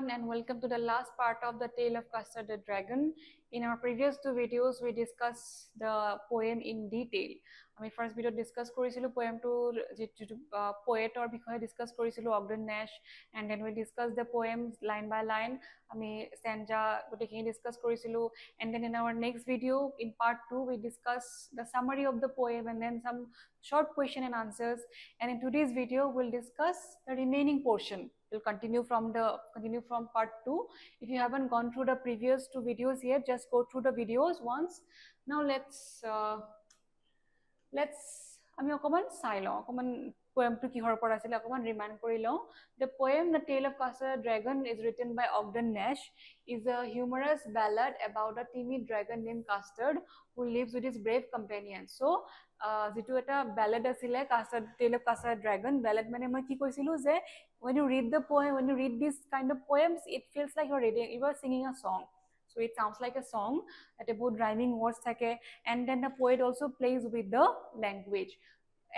everyone, and welcome to the last part of the tale of Custard the Dragon. In our previous two videos, we discussed the poem in detail. আমি first video discuss কৰিছিলো poem to poet or বিষয়ে discuss কৰিছিলো Ogden Nash, and then we discussed the poems line by line. আমি stanza গোটেইখিনি discuss কৰিছিলো, and then in our next video in part 2 we discuss the summary of the poem and then some short question and answers. And in today's video we'll discuss the remaining portion. We'll continue from part 2. If you haven't gone through the previous two videos yet, just go through the videos once. Now let's আমি অকমান চাই লওঁ, অকমান poemটো কিহৰ পৰা আছিল অকমান remind কৰি লওঁ. The poem The Tale of Custard Dragon is written by Ogden Nash, is a humorous ballad about a timid dragon named Custard who lives with his brave companion. So যেটো এটা ballad আছিলে Custard Tale of Custard Dragon. Ballad মানে মই কি কৈছিলো যে when you read the poem, when you read this kind of poems, it feels like you are singing a song. So it sounds like a song that about rhyming words থাকে, and then the poet also plays with the language,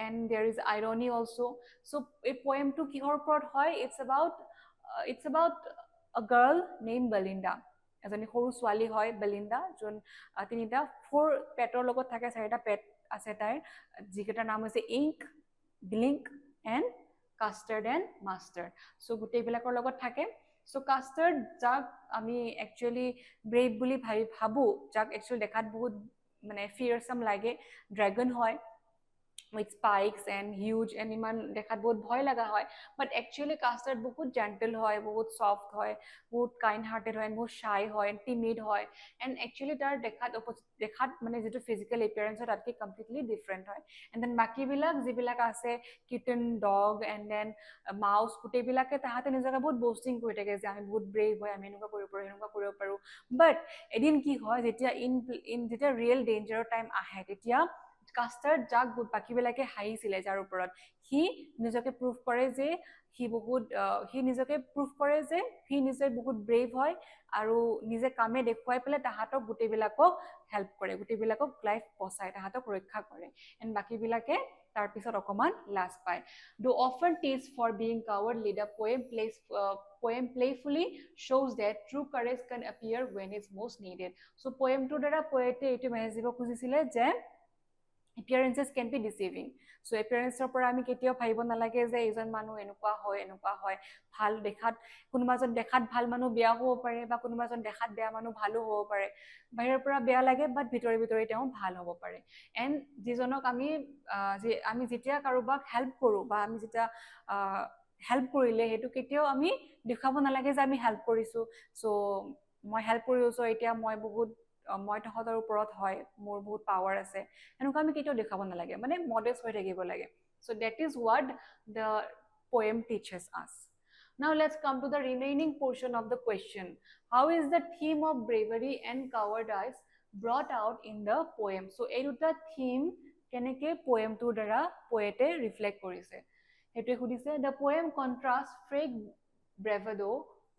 and there is irony also. So a poem to kihor oporot hoy, it's about a girl named Belinda. এজনী সৰু ছোৱালী হয় বেলিন্দা, যোন তিনিটা four পেটৰ লগত থাকে, চাৰিটা পেট আছে তাইৰ, যিকেইটাৰ নাম হৈছে Ink, Blink and Custard and Mustard. So' গোটেইবিলাকৰ লগত থাকে. চ' কাষ্টাৰ্ড, যাক আমি একচুৱেলি ব্ৰেভ বুলি ভাবো, যাক একচুৱেলি দেখাত বহুত মানে ফিয়াৰছাম লাগে, ড্ৰেগন হয় with spikes and huge and ইমান দেখাত বহুত ভয় লগা হয়, but actually Custard বহুত gentle হয়, বহুত soft হয়, বহুত kind hearted হয়, বহুত shy হয়, timid হয়, and actually তাৰ দেখাত মানে যেটো physical appearance হয় তাতকে completely different হয়. And then বাকি বিলাক যিবিলাক আছে kitten, dog and then mouse, গোটেইবিলাকে তাহাতে নিজকে বহুত boasting কৰি থাকে যে আমি বহুত brave হয়, আমি এনেকুৱা কৰিব পাৰো এনেকুৱা কৰিব পাৰো. But এদিন কি হয়, যেতিয়া যেতিয়া real danger time আহে, তেতিয়া কাষ্টাৰ্ড, যাক বাকীবিলাকে হাঁহিছিলে, যাৰ ওপৰত সি নিজকে প্ৰুভ কৰে যে সি নিজে বহুত ব্ৰেভ হয় আৰু নিজে কামে দেখুৱাই পেলাই তাহাঁতক গোটেইবিলাকক হেল্প কৰে, গোটেইবিলাকক লাইফ বচায়, তাহাঁতক ৰক্ষা কৰে, এণ্ড বাকীবিলাকে তাৰ পিছত অকমান লাজ পায়. Though often teased for being cowardly, the poem playfully shows that true courage can appear when it's most needed. So poemটোৰ দ্বাৰা পোয়েটে এইটো মেছেজ দিব খুজিছিলে যে appearances can be deceiving. So appearance পৰা আমি কেতিয়াও ভাবিব নালাগে যে এজন মানুহ এনেকুৱা হয়, ভাল দেখাত কোনোবাজন দেখাত ভাল মানুহ বেয়া হ'ব পাৰে, বা কোনোবাজন দেখাত বেয়া মানুহ ভালো হ'ব পাৰে, বাহিৰৰ পৰা বেয়া লাগে বাট ভিতৰি তেওঁ ভাল হ'ব পাৰে. এণ্ড যিজনক আমি যেতিয়া কাৰোবাক হেল্প কৰোঁ বা আমি যেতিয়া হেল্প কৰিলে সেইটো কেতিয়াও আমি দেখাব নালাগে যে আমি হেল্প কৰিছোঁ, চ' মই হেল্প কৰি আছোঁ, এতিয়া মই তহঁতৰ ওপৰত হয়, মোৰ বহুত পাৱাৰ আছে, এনেকুৱা আমি কেতিয়াও দেখাব নালাগে, মানে মডেষ্ট হৈ থাকিব লাগে. So that is what the poem teaches us. Now let's come to the remaining portion of the question. How is the theme of bravery and cowardice brought out in the poem? So এই দুটা theme কেনেকৈ পোয়েমটোৰ দ্বাৰা পোয়েটে reflect কৰিছে সেইটোৱে সুধিছে. The poem contrasts fake bravado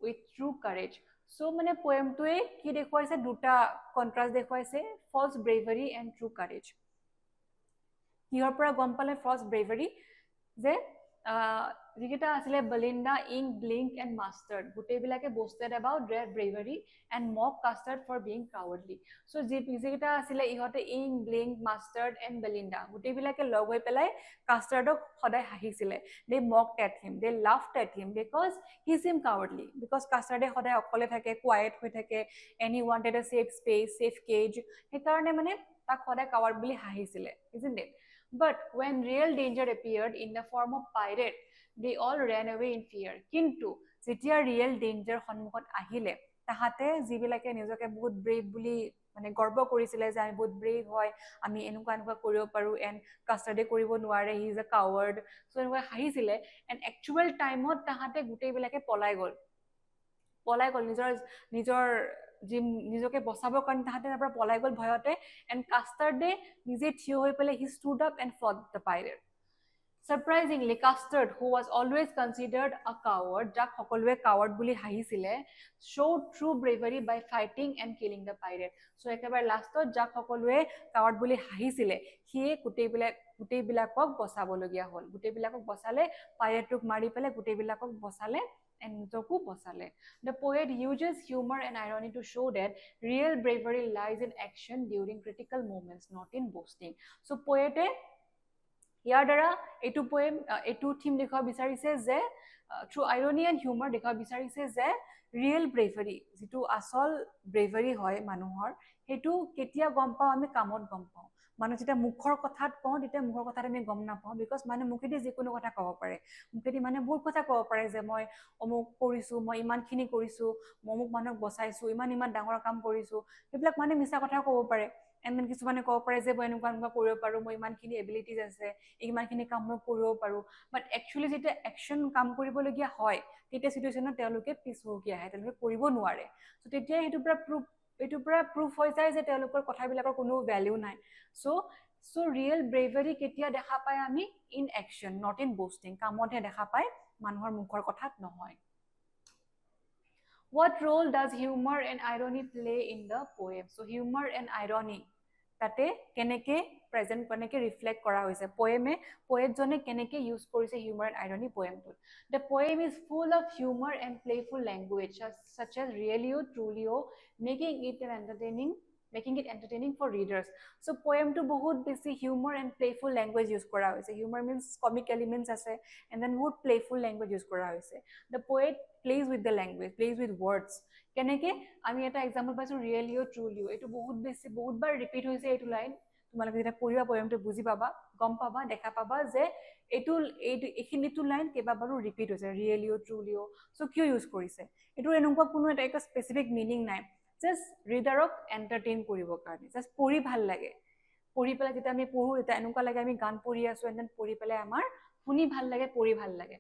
with true courage. So মানে পোয়েমটোৱে কি দেখুৱাইছে, দুটা কন্ট্ৰাষ্ট দেখুৱাইছে, ফলছ ব্ৰেভাৰী এণ্ড ট্ৰু কাৰেজ. কিহৰ পৰা গম পালে ফলছ ব্ৰেভাৰী? যে যিকেইটা আছিলে Belinda, Ink, Blink and mustard, গোটেইবিলাকে boasted about their bravery and mock Custard for being cowardly. So যিকেইটা আছিলে ইহঁতে ink, blink, mustard and Belinda, গোটেইবিলাকে লগ হৈ পেলাই কাষ্টাৰ্ডক সদায় হাঁহিছিলে. They mocked at him, they laughed at him because he seemed cowardly, because কাষ্টাৰ্ডে সদায় অকলে থাকে, কুৱাইট হৈ থাকে, and he wanted a safe space, safe cage, সেইকাৰণে মানে তাক সদায় কাৱাৰ্ড বুলি হাঁহিছিলে, isn't it? But when real danger appeared in the form of pirate, they all ran away in fear. Kintu যেতিয়া real danger সন্মুখত আহিলে, তাহাতে যিবিলাকে নিজকে বহুত ব্ৰেভ বুলি মানে গৰ্ব কৰিছিলে যে আমি বহুত ব্ৰেভ হয়, আমি এনেকুৱা কৰিব পাৰো, এণ্ড কাষ্টাৰ্ডে কৰিব নোৱাৰে, হি ইজ এ কাৱাৰ্ড, চ' এনেকুৱা হাঁহিছিলে, এণ্ড একচুৱেল টাইমত তাহাতে গোটেইবিলাকে পলাই গ'ল, নিজকে বচাবৰ কাৰণে তাহাতে তাৰ পৰা পলাই গ'ল ভয়তে, এণ্ড কাষ্টাৰ্ডে নিজে থিয় হৈ পেলাই he stood up and fought the pirate. Surprisingly, Custard, who was always considered a coward, যাক সকলোৱে কাৱাৰ্ড বুলি হাঁহিছিলে, showed true bravery by fighting and killing the pirate. So একেবাৰে লাষ্টত যাক সকলোৱে কাৱাৰ্ড বুলি হাঁহিছিলে, সিয়ে গোটেইবিলাকক বচাবলগীয়া হ'ল, গোটেইবিলাকক বচালে, পাইৰেটক মাৰি পেলাই গোটেইবিলাকক বচালে, নিজকো বচালে the poet uses humor and irony to show that real bravery lies in action during critical moments not in boasting so poet ইয়াৰ দ্বাৰা এইটো পোয়েম এইটো থিম দেখুৱাব বিচাৰিছে যে থ্ৰু আইৰনি এণ্ড হিউমাৰ দেখুৱাব বিচাৰিছে যে ৰিয়েল ব্ৰেভাৰী যিটো আচল ব্ৰেভাৰী হয় মানুহৰ সেইটো কেতিয়া গম পাওঁ আমি কামত গম পাওঁ মানুহ যেতিয়া মুখৰ কথাত কওঁ তেতিয়া মুখৰ কথাত আমি গম নাপাওঁ বিকজ মানে মুখেদি যিকোনো কথা ক'ব পাৰে মুখেদি মানে বহুত কথা ক'ব পাৰে যে মই অমুক কৰিছোঁ মই ইমানখিনি কৰিছোঁ মই অমুক মানুহক বচাইছোঁ ইমান ডাঙৰ কাম কৰিছোঁ সেইবিলাক মানে মিছা কথা ক'ব পাৰে এণ্ড দেন কিছুমানে ক'ব পাৰে যে মই এনেকুৱা কৰিব পাৰোঁ মই ইমানখিনি এবিলিটিজ আছে ইমানখিনি কাম মই কৰিব পাৰোঁ বাট একচুৱেলি যেতিয়া একশ্যন কাম কৰিবলগীয়া হয় তেতিয়া চিটুৱেশ্যনত তেওঁলোকে পিছ হুকি আহে তেওঁলোকে কৰিব নোৱাৰে চ' তেতিয়া এইটোৰ পৰা প্ৰুফ হৈ যায় যে তেওঁলোকৰ কথাবিলাকৰ কোনো ভেলিউ নাই চ' ৰিয়েল ব্ৰেভাৰী কেতিয়া দেখা পায় আমি ইন একশ্যন নট ইন বষ্টিং কামতহে দেখা পায় মানুহৰ মুখৰ কথাত নহয় What role does humor and irony play in the poem? So humor and irony তাতে কেনেকে প্ৰেজেন্ট কেনেকে ৰিফ্লেক্ট কৰা হৈছে পোয়েটজনে কেনেকে ইউজ কৰিছে হিউমাৰ এণ্ড আইৰনি পোয়েমটোত the poem is full of humour and playful language such as really truly making it entertaining for readers so poemটো বহুত বেছি humour and playful language use কৰা হৈছে হিউমাৰ মিনছ কমিক এলিমেণ্টছ আছে and then বহুত playful language use কৰা হৈছে the poet plays with the language plays with words কেনেকে আমি এটা এক্সাম্পল পাইছোঁ ৰিয়েলিও ট্ৰুলিও এইটো বহুতবাৰ ৰিপিট হৈছে এইটো লাইন তোমালোকে যেতিয়া পঢ়িবা পয়েমটো বুজি পাবা গম পাবা দেখা পাবা যে এইখিনিটো লাইন কেইবাবাৰো ৰিপিট হৈছে ৰিয়েলিও ট্ৰুলিও চ' কিয় ইউজ কৰিছে এইটোৰ এনেকুৱা কোনো এটা স্পেচিফিক মিনিং নাই জাষ্ট ৰিডাৰক এণ্টাৰটেইন কৰিবৰ কাৰণে জাষ্ট পঢ়ি ভাল লাগে পঢ়ি পেলাই যেতিয়া আমি পঢ়োঁ তেতিয়া এনেকুৱা লাগে আমি গান পঢ়ি আছোঁ এণ্ড দেন পঢ়ি পেলাই আমাৰ শুনি ভাল লাগে পঢ়ি ভাল লাগে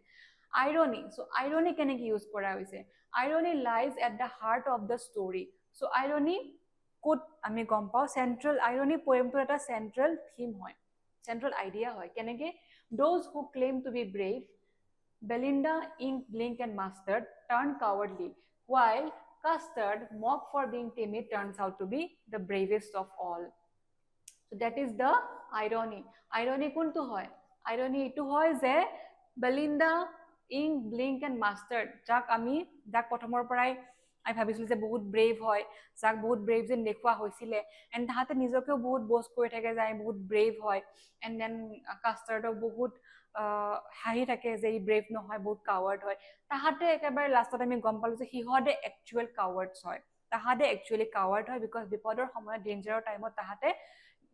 আইৰনি চ' আইৰনি কেনেকে ইউজ কৰা হৈছে irony lies at the heart of the story so' irony ক'ত আমি গম পাওঁ চেণ্ট্ৰেল আইৰনি পোয়েমটোৰ এটা চেণ্ট্ৰেল থিম হয় চেণ্ট্ৰেল আইডিয়া হয় কেনেকে those who claim to be brave Belinda Ink Blink and Mustard turn cowardly while Custard, mocked for being timid, turns out to be the bravest of all. So that is the irony. Irony কোনটো হয় irony এইটো হয় যে Belinda Ink Blink and mustard যাক প্ৰথমৰ পৰাই আমি ভাবিছিলোঁ যে বহুত ব্ৰেভ হয় যাক বহুত ব্ৰেভ যেন দেখুওৱা হৈছিলে এণ্ড তাহাঁতে নিজকেও বহুত বষ্ট কৰি থাকে যে আমি বহুত ব্ৰেভ হয় এণ্ড দেন কাষ্টাৰ্ডক বহুত হাঁহি থাকে যে ই ব্ৰেভ নহয় বহুত কাৱাৰ্ড হয় তাহাঁতে একেবাৰে লাষ্টত আমি গম পালোঁ যে সিহঁতে একচুৱেল কাৱাৰ্ডছ হয় তাহাঁতে একচুৱেলি কাৱাৰ্ড হয় বিকজ বিপদৰ সময়ত ডেঞ্জাৰৰ টাইমত তাহাঁতে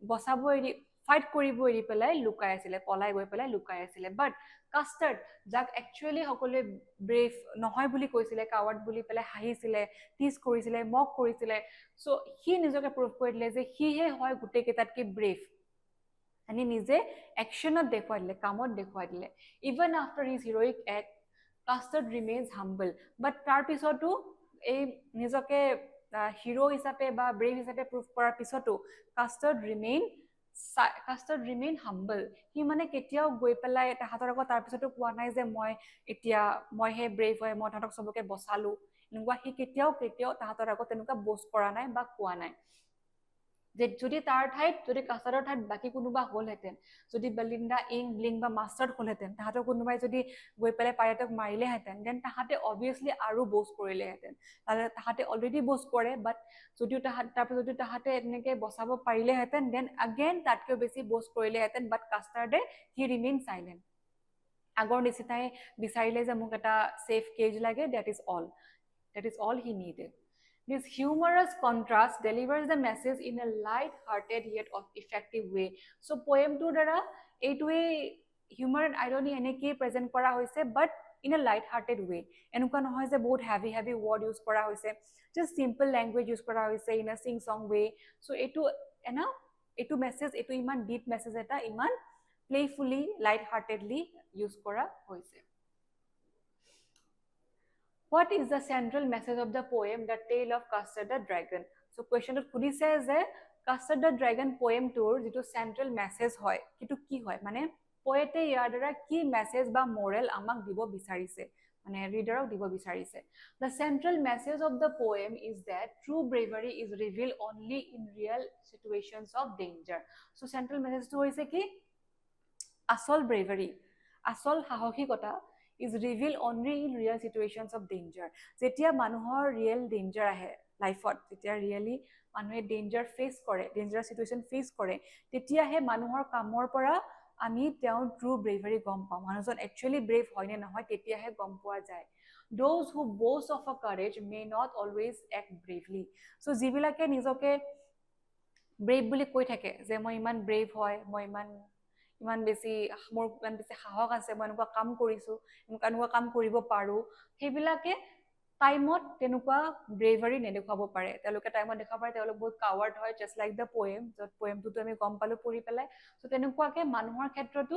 বচাব এৰি ফাইট কৰিব এৰি পেলাই লুকাই আছিলে পলাই গৈ পেলাই লুকাই আছিলে বাট কাষ্টাৰ্ড যাক একচুৱেলি সকলোৱে ব্ৰেভ নহয় বুলি কৈছিলে কাৱাৰ্ড বুলি পেলাই হাঁহিছিলে টিজ কৰিছিলে মক কৰিছিলে চ' সি নিজকে প্ৰুভ কৰি দিলে যে সিহে হয় গোটেইকেইটাতকৈ ব্ৰেভ আনি নিজে একশ্যনত দেখুৱাই দিলে কামত দেখুৱাই দিলে even after his heroic act Custard remains humble but তাৰপিছতো এই নিজকে হিৰো হিচাপে বা ব্ৰেভ হিচাপে প্ৰুভ কৰাৰ পিছতো কাষ্টাৰ্ড ৰিমেইন হাম্বল সি মানে কেতিয়াও গৈ পেলাই তাহাঁতৰ আগত তাৰপিছতো কোৱা নাই যে মইহে ব্ৰেভ হয় মই তাহাঁতক চবকে বচালোঁ এনেকুৱা সি কেতিয়াও তাহাঁতৰ আগত তেনেকুৱা বষ্ট কৰা নাই বা কোৱা নাই যে যদি তাৰ ঠাইত যদি কাষ্টাৰ্ডৰ ঠাইত বাকী কোনোবা হ'লহেঁতেন যদি বেলিণ্ডা ইংক ব্লিংক বা মাষ্টাৰ্ড হ'লহেঁতেন তাহাঁতৰ কোনোবাই যদি গৈ পেলাই পাইৰেটক মাৰিলেহেঁতেন দেন তাহাঁতে অবভিয়াছলি আৰু বষ্ট কৰিলেহেঁতেন তাহাঁতে অলৰেডি বষ্ট কৰে বাট তাৰপিছত যদি তাহাঁতে এনেকৈ বচাব পাৰিলেহেঁতেন দেন আগেইন তাতকৈ বেছি বষ্ট কৰিলেহেঁতেন বাট কাষ্টাৰ্ডে হি ৰিমেইন চাইলেণ্ট আগৰ নিচিনাই বিচাৰিলে যে মোক এটা ছেফ কেজ লাগে that is all he needed This humorous contrast delivers the message in a light-hearted yet effective way. So poemটোৰ দ্বাৰা এইটোৱে humor and irony এনেকৈ প্ৰেজেণ্ট কৰা হৈছে but in a light-hearted way. এনেকুৱা নহয় যে বহুত heavy word use কৰা হৈছে just simple language use কৰা হৈছে in a sing-song way. So এইটো মেছেজ এইটো ইমান deep message এটা ইমান playfully light-heartedly use কৰা হৈছে What is the central message of the poem, The Tale of Custard the Dragon? So question সুধিছে যে Custard the Dragon poemটোৰ যিটো central message হয় সেইটো কি হয় মানে পোয়েটে ইয়াৰ দ্বাৰা কি মেছেজ বা মৰেল আমাক দিব বিচাৰিছে মানে ৰিডাৰক দিব বিচাৰিছে The central message of the poem is that true bravery is revealed only in real situations of danger. So central messageটো হৈছে কি আচল bravery আচল সাহসিকতা is revealed only in real situations of danger. যেতিয়া মানুহৰ real danger আহে লাইফত, যেতিয়া really মানুহে danger face কৰে, dangerous situation face কৰে, তেতিয়াহে মানুহৰ কামৰ পৰা আমি তেওঁৰ true bravery গম পাওঁ, মানুহজন actually brave হয় নে নহয় তেতিয়াহে গম পোৱা যায়. Those who boast of a courage may not always act bravely. So যিবিলাকে নিজকে brave বুলি কৈ থাকে যে মই ইমান brave হয়, মই ইমান বেছি মোৰ ইমান বেছি সাহস আছে, মই এনেকুৱা কাম কৰিছো, এনেকুৱা কাম কৰিব পাৰো, সেইবিলাকে টাইমত তেনেকুৱা ব্ৰেভাৰী নেদেখুৱাব পাৰে. তেওঁলোকে টাইমত দেখাব পাৰে তেওঁলোক বহুত কাৱাৰ্ড হয়, জাষ্ট লাইক দ্য পোয়েম, য'ত পোয়েমটোতো আমি গম পালো পঢ়ি পেলাই. চ' তেনেকুৱাকে মানুহৰ ক্ষেত্ৰতো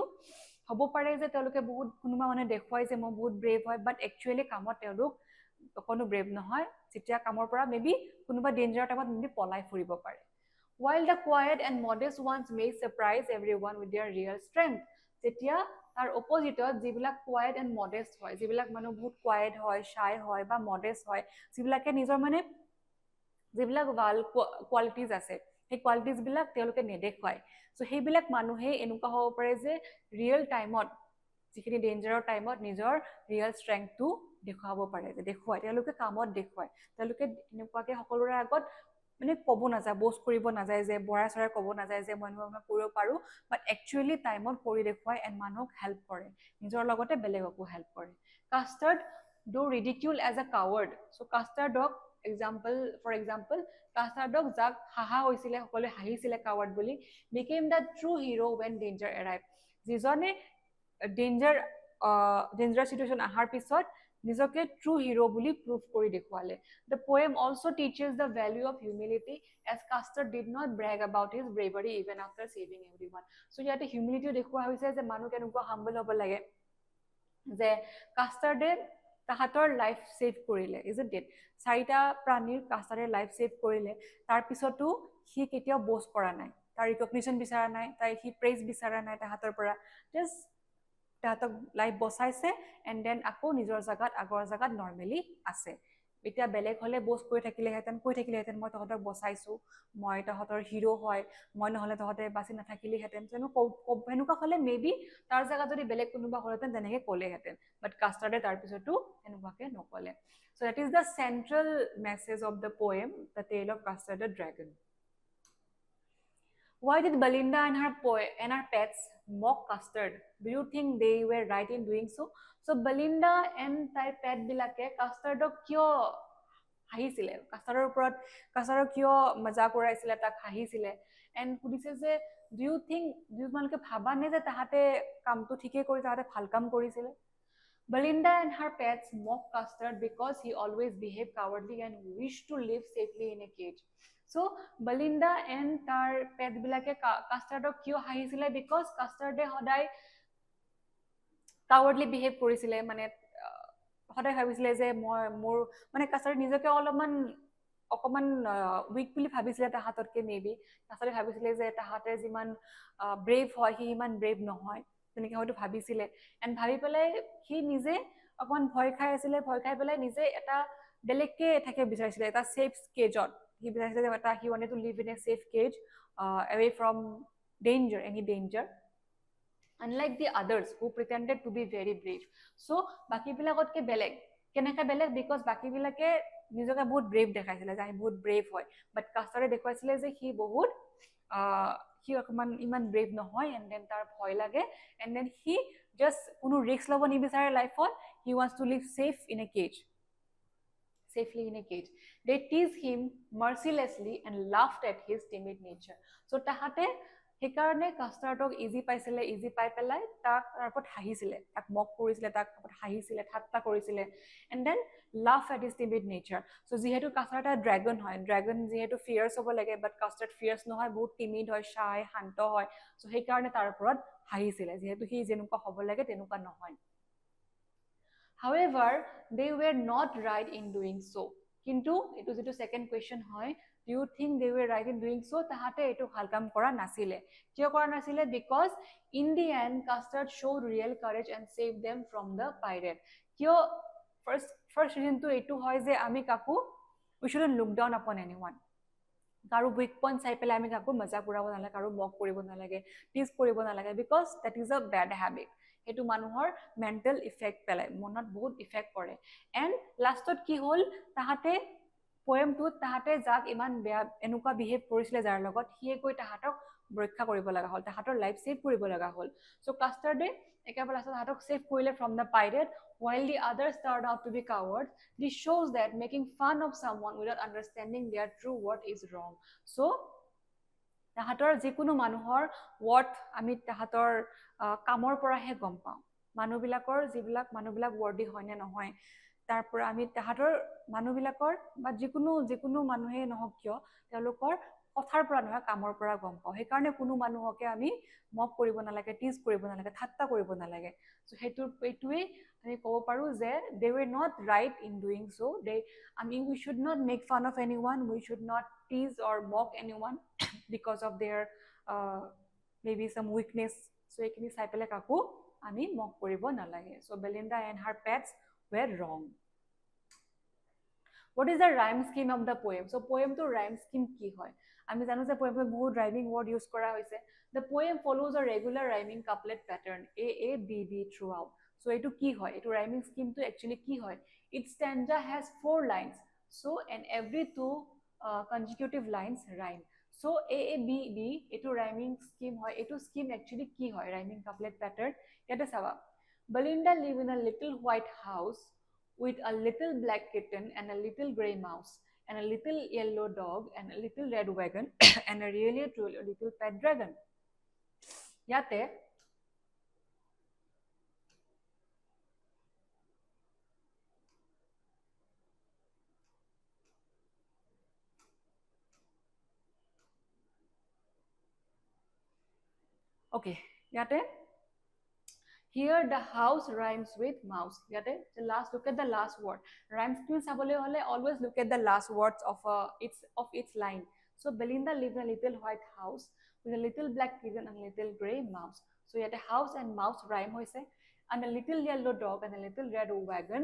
হ'ব পাৰে যে তেওঁলোকে বহুত কোনোবা মানুহে দেখুৱাই যে মই বহুত ব্ৰেভ হয়, বাট একচুৱেলি কামত তেওঁলোক অকণো ব্ৰেভ নহয়. যেতিয়া কামৰ পৰা মেবি কোনোবা ডেঞ্জাৰৰ টাইমত মেবি পলাই ফুৰিব পাৰে. While the quiet and modest ones may surprise everyone with their real strength. যেতিয়া তাৰ অপজিটত যিবিলাক কোৱাইট এণ্ড মডেষ্ট হয়, যিবিলাক মানুহ বহুত কোৱাইট হয়, শাই হয় বা মডেষ্ট হয়, যিবিলাকে নিজৰ মানে যিবিলাক ভাল কোৱালিটিজ আছে সেই কোৱালিটিজবিলাক তেওঁলোকে নেদেখুৱায়. চ' সেইবিলাক মানুহে এনেকুৱা হ'ব পাৰে যে ৰিয়েল টাইমত, যিখিনি ডেঞ্জাৰৰ টাইমত নিজৰ ৰিয়েল ষ্ট্ৰেংথটো দেখুৱাব পাৰে, যে দেখুৱায় তেওঁলোকে কামত দেখুৱায়. তেওঁলোকে এনেকুৱাকৈ সকলোৰে আগত মানে ক'ব নাযায়, বষ্ট কৰিব নাযায়, যে বৰাই চৰাই ক'ব নাযায় যে মই কৰিব পাৰোঁ, বাট একচুৱেলি টাইমত কৰি দেখুৱায় এণ্ড মানুহক হেল্প কৰে, নিজৰ লগতে বেলেগকো হেল্প কৰে. Custard do ridicule as a coward. So কাষ্টাৰ্ডক for example, কাষ্টাৰ্ডক যাক হাহা হৈছিলে, সকলোৱে হাঁহিছিলে কাৱাৰ্ড বুলি, became the true hero when danger arrived. যিজনে ডেঞ্জাৰাছ চিটুৱেশ্যন অহাৰ পিছত নিজকে ট্ৰু হিৰো বুলি প্ৰুভ কৰি দেখুৱালে. The poem also teaches the value of humility, as Custard did not brag about his bravery even after saving everyone. So ইয়াতে হিউমিলিটিও দেখুওৱা হৈছে যে মানুহ কেনেকুৱা হাম্বল হ'ব লাগে, যে কাষ্টাৰ্ডে তাহাঁতৰ লাইফ ছেভ কৰিলে, isn't it? 4টা প্ৰাণীৰ কাষ্টাৰ্ডে লাইফ ছেভ কৰিলে, তাৰপিছতো সি কেতিয়াও বষ্ট কৰা নাই, তাৰ ৰিকগনিশ্যন বিচৰা নাই, সি প্ৰেইজ বিচৰা নাই তাহাঁতৰ পৰা, জাষ্ট তাহাঁতক লাইফ বচাইছে এণ্ড দেন আকৌ নিজৰ জেগাত আগৰ জেগাত নৰ্মেলি আছে. এতিয়া বেলেগ হ'লে বষ্ট কৰি থাকিলেহেঁতেন, মই তহঁতক বচাইছোঁ, মই তহঁতৰ হিৰো হয়, মই নহ'লে তহঁতে বাচি নাথাকিলেহেঁতেন, সেনেকুৱা হ'লে মেবি তাৰ জেগাত যদি বেলেগ কোনোবা হ'লহেঁতেন তেনেকৈ ক'লেহেঁতেন, বাট কাষ্টাৰ্ডে তাৰপিছতো সেনেকুৱাকৈ নক'লে. So' that is the central message of the poem, the tale of Custard the dragon. Why did Belinda and her pets mock Custard? Do you think they were right in doing so? So Belinda and তাইৰ pet বিলাকে কাষ্টাৰ্ডক কিয় হাঁহিছিলে, কাষ্টাৰ্ডক কিয় মজাক উৰাইছিলে, তাক হাঁহিছিলে, and সুধিছে যে do U think, তোমালোকে ভাবানে যে তাহাঁতে কামটো ঠিকেই কৰি তাহাঁতে ভাল কাম কৰিছিলে? Belinda and her pets mock Custard because he always behaved cowardly and wished to live safely in a cage. So Belinda and তাৰ পেট বিলাকে কাষ্টাৰ্ডক কিয় হাঁহিছিলে? বিকজ কাষ্টাৰ্ডে সদায় কাৱাৰ্ডলি বিহেভ কৰিছিলে, মানে সদায় ভাবিছিলে যে মোৰ মানে কাষ্টাৰ্ড নিজকে অকণমান উইক বুলি ভাবিছিলে তাহাঁততকৈ, মেবি কাষ্টাৰ্ডে ভাবিছিলে যে তাহাঁতে যিমান ব্ৰেভ হয় সি ইমান ব্ৰেভ নহয়, তেনেকৈ হয়তো ভাবিছিলে, এণ্ড ভাবি পেলাই সি নিজে অকণমান ভয় খাই আছিলে, ভয় খাই পেলাই নিজে এটা বেলেগকৈ থাকিব বিচাৰিছিলে, এটা safe কেজত he wanted to live in a safe cage, away from any danger, unlike the others who pretended to be very brave. So বাকি বিলাকতকৈ বেলেগ, কেনেকৈ বেলেগ? বিকজ বাকি বিলাকে নিজকে বহুত ব্ৰেভ দেখাইছিলে, যে বহুত ব্ৰেভ হয়, বাট কাষ্টাৰ্ডে দেখুৱাইছিলে যে সি অকণমান ইমান ব্ৰেভ নহয়, এণ্ড দেন তাৰ ভয় লাগে, এণ্ড দেন সি জাষ্ট কোনো ৰিস্ক ল'ব নিবিচাৰে লাইফত, he wants to live safe in a cage. Safely in a cage. They teased him mercilessly and laughed at his timid nature. So তাহাঁতে সেইকাৰণে কাষ্টাৰ্ডক ইজি পাই পেলাই তাক তাৰ ওপৰত হাঁহিছিলে, তাক মক কৰিছিলে, তাক হাঁহিছিলে, ঠাট্টা কৰিছিলে, and then laugh at his timid nature. So' যিহেতু কাষ্টাৰ্ড এটা ড্ৰেগন হয়, ড্ৰেগন যিহেতু ফিয়াৰ্ছ হ'ব লাগে, বাট কাষ্টাৰ্ড ফিয়াৰ্ছ নহয়, বহুত টিমিড হয়, শাই, শান্ত হয়, চ' সেইকাৰণে তাৰ ওপৰত হাঁহিছিলে, যিহেতু সি যেনেকুৱা হ'ব লাগে তেনেকুৱা নহয়. However, they were not right in doing so. কিন্তু এইটো যেটো সেকেন্ড কোৱেশ্চন হয়, do you think they were right in doing so? তাহাঁতে এইটো ভাল কাম কৰা নাছিলে. কিয় কৰা নাছিলে? Because in the end, Custard showed real courage and saved them from the pirate. কিয় first reasonটো এইটো হয় যে আমি কাকো we shouldn't look down upon anyone. কাৰো weak point চাই পেলাই আমি কাকো মজাক উৰাব নালাগে, কাৰো মক কৰিব নালাগে, টিজ কৰিব নালাগে, because that is a bad habit. সেইটো মানুহৰ মেণ্টেল ইফেক্ট পেলায়, মনত বহুত ইফেক্ট কৰে। এণ্ড লাষ্টত কি হ'ল, তাহাঁতে পয়েমটোত তাহাঁতে যাক ইমান বেয়া এনেকুৱা বিহেভ কৰিছিলে যাৰ লগত, সিয়ে গৈ তাহাঁতক ৰক্ষা কৰিব লগা হ'ল, তাহাঁতৰ লাইফ ছেভ কৰিব লগা হ'ল। চ' কাষ্টাৰ্ডে একেবাৰে লাষ্টত তাহাঁতক ছেভ কৰিলে from the pirate, while the others turned out to be cowards. This shows that making fun of someone without understanding their true worth is wrong. So তাহাঁতৰ যিকোনো মানুহৰ ৱৰ্থ আমি তাহাঁতৰ কামৰ পৰাহে গম পাওঁ। মানুহবিলাকৰ যিবিলাক মানুহবিলাক ৱৰ্ডি হয় নে নহয়, তাৰ পৰা আমি তাহাঁতৰ মানুহবিলাকৰ বা যিকোনো মানুহে নহওক কিয় তেওঁলোকৰ কথাৰ পৰা নহয় কামৰ পৰা গম পাওঁ। সেইকাৰণে কোনো মানুহকে আমি মক কৰিব নালাগে, টিজ কৰিব নালাগে, ঠাট্টা কৰিব নালাগে। চ' এইটোৱেই আমি ক'ব পাৰোঁ যে দে ৱেৰ not right in doing so'. We should not make fun of any one, we should not টিজ অৰ মক any one because of their maybe some weakness. So এইখিনি চাই পেলাই কাকো আমি মক কৰিব নালাগে। So Belinda and her pets were wrong. What is the rhyme scheme of the poem? So poem to rhyme scheme কি হয়? আমি জানো যে poem বহুত rhyming word use কৰা হৈছে। The poem follows a regular rhyming couplet pattern, A A B B throughout. So এইটো কি হয়? এইটো rhyming scheme to actually কি হয়? Each stanza has 4 lines. So and every 2 consecutive lines rhyme. So A A B B এইটো rhyming scheme হয়। এইটো scheme actually কি হয়? Rhyming couplet pattern ইয়াতে চাবা। Belinda live in a little white house with a little black kitten and a little gray mouse and a little yellow dog and a little red wagon and a really truly little pet dragon. ইয়াতে okay, ইয়াতে here the house rhymes with mouse. Yate the last, look at the last word. Rhyme scheme sabole hole always look at the last words of its line. So Belinda lives in a little white house with a little black kitten and a little gray mouse. So yate house and mouse rhyme hoise, and a little yellow dog and a little red wagon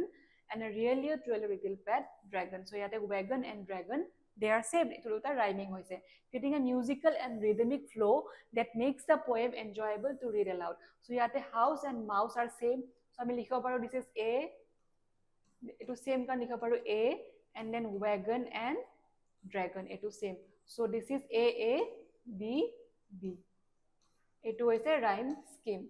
and a really truly little pet dragon. So yate wagon and dragon, they are same. Itu duta rhyming hoise, getting a musical and rhythmic flow that makes the poem enjoyable to read aloud. So yate house and mouse are same. So আমি লিখিব পাৰো this is A, এটো same কাৰণ লিখিব পাৰো A, and then wagon and dragon এটো same. So this is A A B B. এটো হৈছে rhyme scheme.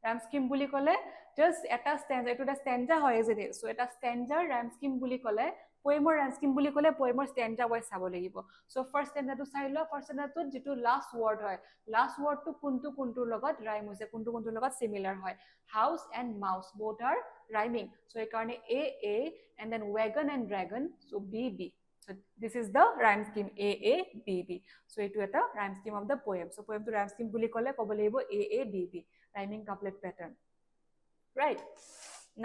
Rhyme scheme বুলি ক'লে just এটা stanza, এটো এটা stanza হয় যে, so এটা stanza rhyme scheme বুলি ক'লে poemer rhyme scheme বুলি ক'লে poemer stanza wise চাব লাগিব। So first stanza টো চাই লোৱা, first stanza টো যেটো last word হয়, last word টো কোনটো লগত rhyme হৈছে, কোনটো লগত similar হয়। House and mouse both are rhyming, so এই কাৰণে A A and then wagon and dragon, so B B. So this is the rhyme scheme A A B B. So এইটো এটা rhyme scheme of the poem. So poem to rhyme scheme বুলি ক'লে ক'ব লাগিব A A B B, rhyming couplet pattern, right?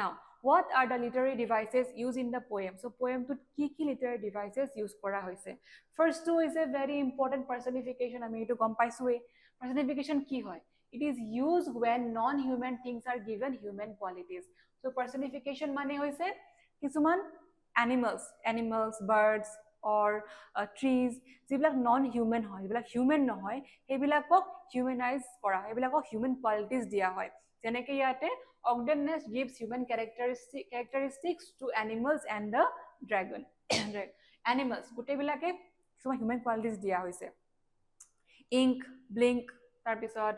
Now what are the literary devices used in the poem? So poem to ki literary devices use kora hoise. First two is a very important personification. আমি এটো গম পাইছোৱে। Personification কি হয়? It is used when non-human things are given human qualities. So personification মানে হৈছে কিছুমান animals, birds or trees যিবিলাক non-human হয়, যিবিলাক human নহয়, সেইবিলাকক humanize কৰা, সেইবিলাকক human qualities দিয়া হয়। যেনেকৈ ইয়াতে Ogdenness gives human characteristics to animals and the dragon. Animals গোটেইবিলাকে কিছুমান human qualities দিয়া হৈছে। Ink, blink, তাৰপিছত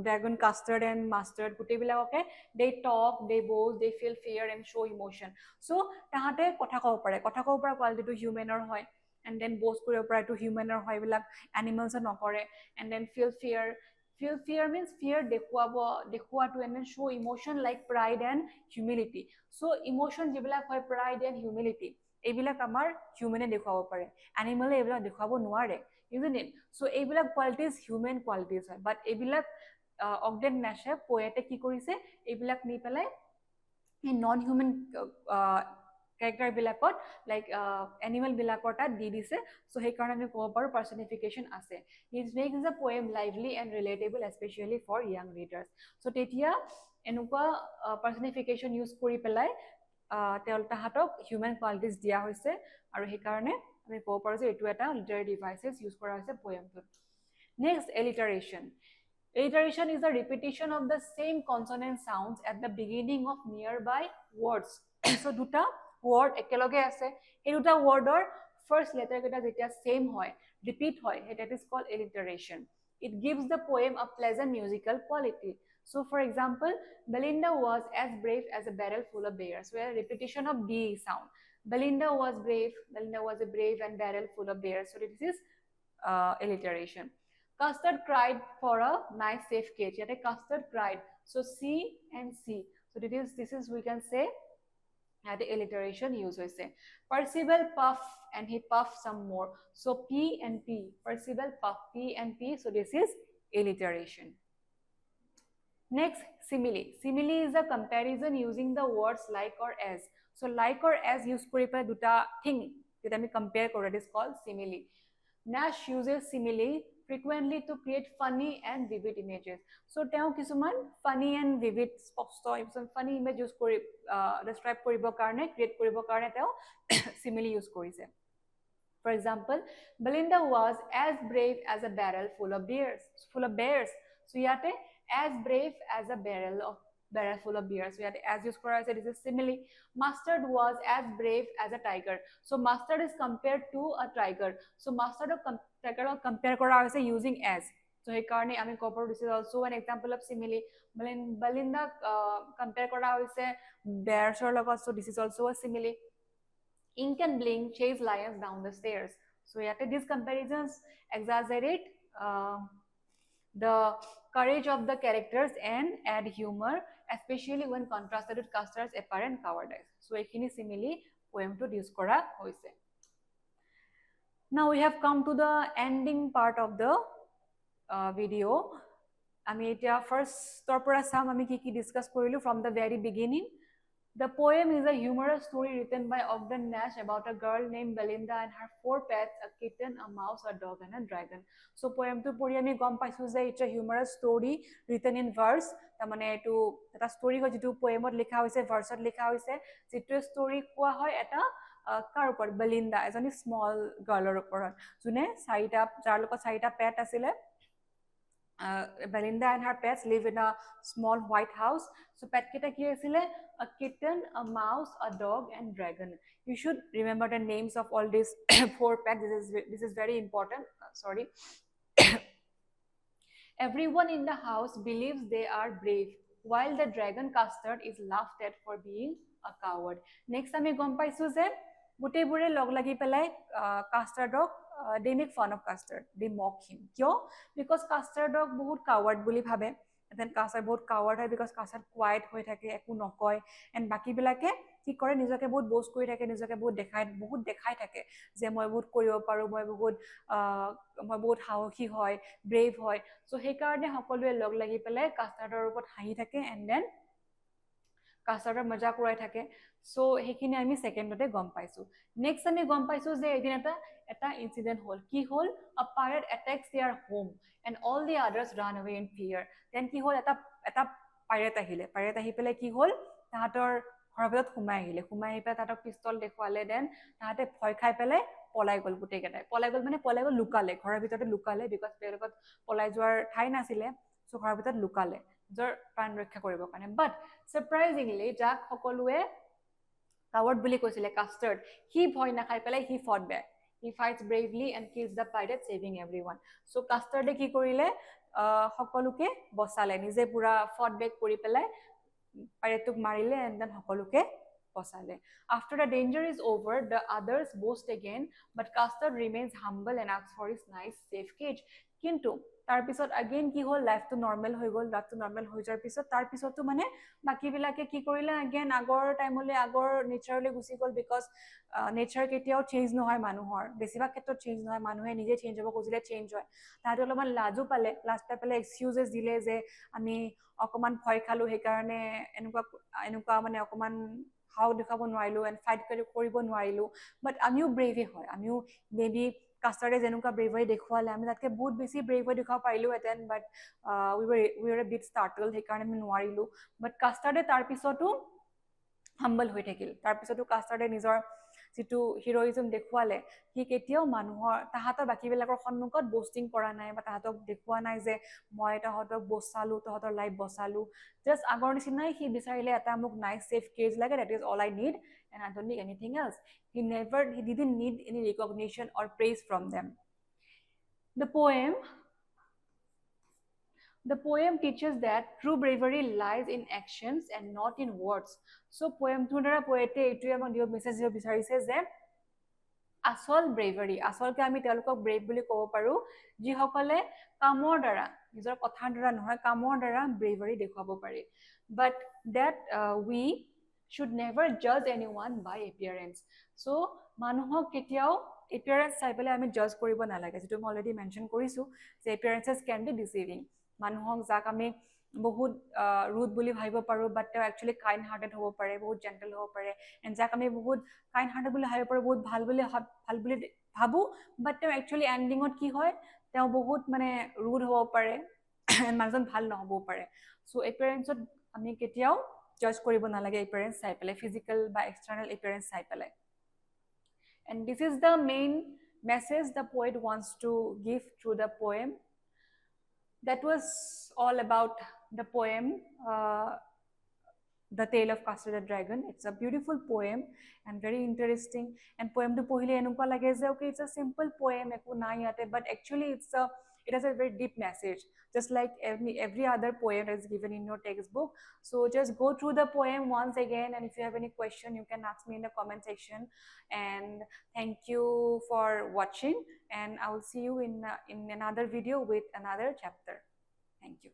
dragon, custard and mustard গোটেইবিলাককে they talk, they boast, they feel fear and show emotion. So তাহাঁতে কথা ক'ব পাৰে, কথা ক'ব পৰা কোৱালিটিটো হিউমেনৰ হয়, and then boast কৰিব পৰা এইটো হিউমেনৰ হয়, এইবিলাক এনিমেলছে নকৰে। And then feel fear means fear দেখুৱাটো, and then show emotion like pride and humility. So emotion যিবিলাক হয় pride and humility এইবিলাক আমাৰ হিউমেনে দেখুৱাব পাৰে, এনিমেলে এইবিলাক দেখুৱাব নোৱাৰে, isn't it? So এইবিলাক qualities human qualities হয়, but এইবিলাক Ogdennessে poet কি কৰিছে, এইবিলাক নি পেলাই এই নন হিউমেন character বিলাকত like animal বিলাকৰ তাত দি দিছে। So সেইকাৰণে আমি ক'ব পাৰো personification আছে। It makes the poem lively and relatable, especially for young readers. So তেতিয়া এনেকুৱা personification use কৰি পেলাই তাহাঁতক human qualities দিয়া হৈছে, আৰু সেইকাৰণে আমি ক'ব পাৰো যে এইটো এটা literary devices use কৰা হৈছে poemটোত। Next, alliteration. Alliteration is the repetition of the same consonant sounds at the beginning of nearby words. So দুটা word একেলগে আছে, এই দুটা wordৰ first letter কেইটা যেতিয়া same হয়, repeat হয়, that is called alliteration. It gives the poem a pleasant musical quality. So for example, Belinda was as brave as a barrel full of bears. So a repetition of B sound. Belinda was brave, Belinda was a brave and barrel full of bears. So this is alliteration. Custard cried for a nice safe cage. Yet a Custard cried. So C and C. So this is we can say the alliteration use hoise. Percival puff and he puffed some more. So P and P. Percival puff, P and P. So this is alliteration. Next, simile. Simile is a comparison using the words like or as. So like or as use kori pare duta thing jeta ami compare kore, it is called simile. Nash uses simile frequently to create funny and vivid images. So teo kisuman funny and vivid sposto funny image use kori describe koribo karone, create koribo karone teo simile use korise. For example, Belinda was as brave as a barrel full of bears. So yate as brave as a barrel full of beers. So as use kora hoise, this is simile. Mustard was as brave as a tiger. So mustard is compared to a tiger. So mustard of tiger compare kora hoise using as. So he karne ami kopor, this is also an example of simile. Belinda compare kora hoise bears or logot. So this is also a simile. Ink and Blink chase lions down the stairs. So yet these comparisons exaggerate the courage of the characters and add humor, especially when contrasted with Custard's apparent cowardice. So ekhini simile poem to use kora hoise. Now we have come to the ending part of the video. Ami etia first tor pora sam ami ki discuss korilu from the very beginning. The poem is a humorous story written by Ogden Nash about a girl named Belinda and her 4 pets, a kitten, a mouse, a dog, and a dragon. So poem to pori ami gom paisu je it's a humorous story written in verse. Ta mane etu eta story ho jitu poem ot likha hoise, verse ot likha hoise, jitu story koa hoy eta কাৰ ওপৰত বেলিন্দা এজনী small গাৰ্লৰ ওপৰত যোনে চাৰিটা যাৰ লগত চাৰিটা পেট আছিলে. Belinda and her pets live in a small white house. So pet kita ki asile a kitten, a mouse, a dog, and dragon. You should remember the names of all these 4 pets. This is very important. Sorry. Everyone in the house believes they are brave, while the dragon Custard is laughed at for being a coward. Next ami gom paisu je gutei bure log lagi pelai Custardok they make fun of Custard, they mock him. Kyo? Because Custardok bahut coward boli bhabe. And then Custard bahut coward hoy because Custard quiet hoi thake, eku nokoy, and baki bilake কি কৰে নিজকে বহুত bows কৰি থাকে, নিজকে বহুত দেখাই থাকে যে মই বহুত কৰিব পাৰো, মই বহুত সাহসী হয়, ব্ৰেভ হয়. সো সেই কাৰণে সকলোৱে লগ লাগি পেলাই কাষ্টাৰ্ডৰ ওপৰত হাঁহি থাকে এণ্ড দেন কাষ্টাৰ্ডৰ মজা কৰাই থাকে. সো সেইখিনি আমি সেকেন্ডতে গম পাইছো. নেক্সট আমি গম পাইছো যে এদিন এটা ইনসিডেন্ট হল. কি হল? a pirate attacks their home and all the others run away in fear. then কি হল? এটা পাইৰেট আহিলে, পাইৰেট আহি পেলাই কি হল? তাহাঁতৰ ঘৰৰ ভিতৰত সোমাই আহিলে, সোমাই আহি পেলাই তাহাঁতক পিস্তল দেখুৱালে. দেন তাহাঁতে ভয় খাই পেলাই পলাই গ'ল, গোটেই কেইটাই পলাই গ'ল, মানে পলাই গ'ল লুকালে, ঘৰৰ ভিতৰতে লুকালে, বিকজ তেওঁলোকত পলাই যোৱাৰ ঠাই নাছিলে. সো ঘৰৰ ভিতৰত লুকালে নিজৰ প্ৰাণ ৰক্ষা কৰিবৰ কাৰণে. বাট সাৰপ্ৰাইজিংলি যাক সকলোৱে কাৱাৰ্ড বুলি কৈছিলে কাষ্টাৰ্ড, সি ভয় নাখাই পেলাই হি ফট back. He fights bravely and kills the pirate, saving everyone. So Custard কি কৰিলে? সকলোকে বচালে, নিজে পুৰা ফট বেক কৰি পেলাই পাইৰেটক মাৰিলে and then সকলোকে বচালে. After the danger is over, the others boast again, but Custard remains humble and asks for his nice safe cage. কিন্তু তাৰ পিছত again কি হল? লাইফটো নৰ্মেল হৈ গ'ল. লাইফটো নৰ্মেল হৈ যোৱাৰ পিছত তাৰ পিছতো মানে বাকি বিলাকে কি কৰিলে? again আগৰ টাইমলৈ, আগৰ নেচাৰলৈ গুচি গ'ল, বিকজ নেচাৰ কেতিয়াও চেঞ্জ নহয় মানুহৰ, বেছিভাগ ক্ষেত্ৰত চেঞ্জ নহয়, মানুহে নিজে চেঞ্জ হ'ব খুজিলে চেঞ্জ হয়. তাহাঁতে অলপমান লাজো পালে, লাজ পাই পেলাই এক্সকিউজেছ দিলে যে আমি অকমান ভয় খালো, সেইকাৰণে এনেকুৱা মানে অকমান হাও দেখাব নোৱাৰিলো এণ্ড ফাইট কৰিব নোৱাৰিলো. বাট আমিও ব্ৰেভে হয়, আমিও মেবি কাষ্টাৰ্ডে যেনেকুৱা ব্ৰেভাৰী দেখুৱালে আমি তাতকৈ বহুত বেছি ব্ৰেভাৰী দেখুৱাব পাৰিলোহেঁতেন. বাট উই ৱাৰ এ বিট ষ্টাৰ্টল, সেইকাৰণে আমি নোৱাৰিলো. বাট কাষ্টাৰ্ডে তাৰপিছতো হাম্বল হৈ থাকিল, তাৰপিছতো কাষ্টাৰ্ডে নিজৰ যিটো হিৰোইজম দেখুৱালে সি কেতিয়াও মানুহৰ তাহাঁতৰ বাকীবিলাকৰ সন্মুখত বষ্টিং কৰা নাই বা তাহাঁতক দেখুওৱা নাই যে মই তাহাঁতক বচালো তাহাঁতৰ লাইফ বচালো জাষ্ট আগৰ নিচিনাই সি বিচাৰিলে এটা মোক নাইচ ছেফ কেজ লাগে that is all I need and I don't need anything else he didn't need any recognition or praise from them the poem teaches that true bravery lies in actions and not in words so poemটোৰ দ্বাৰা poet এইটোৱে আমাক দিব message দিব বিচাৰিছে যে আসল bravery আসলকে আমি তেওঁলোকক ব্ৰেভ বুলি ক'ব পাৰো যিসকলে কামৰ দ্বাৰা নিজৰ কথাৰ দ্বাৰা নহয় কামৰ দ্বাৰা ব্ৰেভাৰী দেখুৱাব পাৰি but that we should never judge anyone by appearance so মানুহক কেতিয়াও appearance চাই পেলাই আমি জাজ কৰিব নালাগে যেটো মই অলৰেডি মেনশন কৰিছো যে appearances can be deceiving মানুহক যাক আমি বহুত ৰুড বুলি ভাবিব পাৰো বাট তেওঁ একচুৱেলি কাইণ্ড হাৰ্টেড হ'ব পাৰে বহুত জেণ্টেল হ'ব পাৰে এণ্ড যাক আমি বহুত কাইণ্ড হাৰ্টেড বুলি ভাবিব পাৰো বহুত ভাল বুলি ভাবো বাট তেওঁ একচুৱেলি এণ্ডিঙত কি হয় তেওঁ বহুত মানে ৰুড হ'ব পাৰে মানুহজন ভাল নহ'বও পাৰে চ' এপিয়াৰেঞ্চত আমি কেতিয়াও জাজ কৰিব নালাগে এপিয়াৰেঞ্চ চাই পেলাই ফিজিকেল বা এক্সটাৰ্নেল এপিয়াৰেঞ্চ চাই পেলাই and this is the main message the poet wants to give through the poem that was all about the poem The Tale of Custard the Dragon. It's a beautiful poem and very interesting. And poem to pohile enukwa lage je okay it's a simple poem eku na yate but actually it has a very deep message just like every other poem that is given in your textbook. So just go through the poem once again and if you have any question you can ask me in the comment section. And thank you for watching and I will see you in another video with another chapter. Thank you.